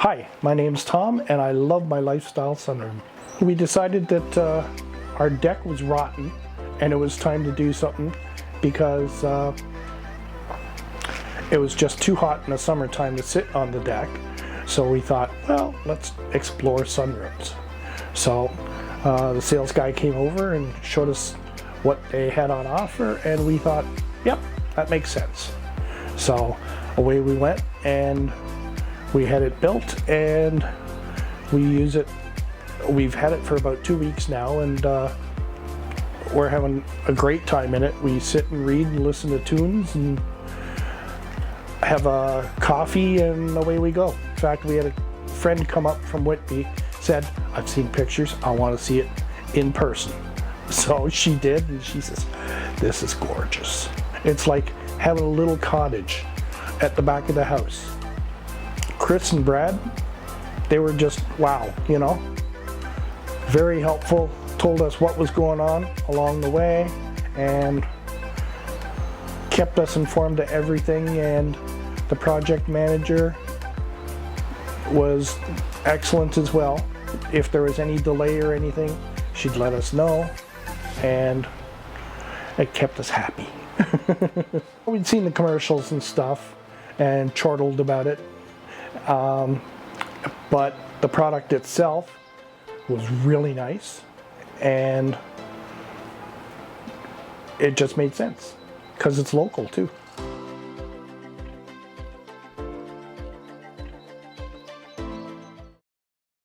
Hi, my name's Tom and I love my lifestyle sunroom. We decided that our deck was rotten and it was time to do something because it was just too hot in the summertime to sit on the deck. So we thought, well, let's explore sunrooms. So the sales guy came over and showed us what they had on offer and we thought, yep, that makes sense. So away we went and we had it built and we use it. We've had it for about 2 weeks now and we're having a great time in it. We sit and read and listen to tunes and have a coffee and away we go. In fact, we had a friend come up from Whitby, said, I've seen pictures, I want to see it in person. So she did and she says, this is gorgeous. It's like having a little cottage at the back of the house. Chris and Brad, they were just wow, you know, very helpful, told us what was going on along the way and kept us informed of everything, and the project manager was excellent as well. If there was any delay or anything, she'd let us know and it kept us happy. We'd seen the commercials and stuff and chortled about it. But the product itself was really nice and it just made sense because it's local too.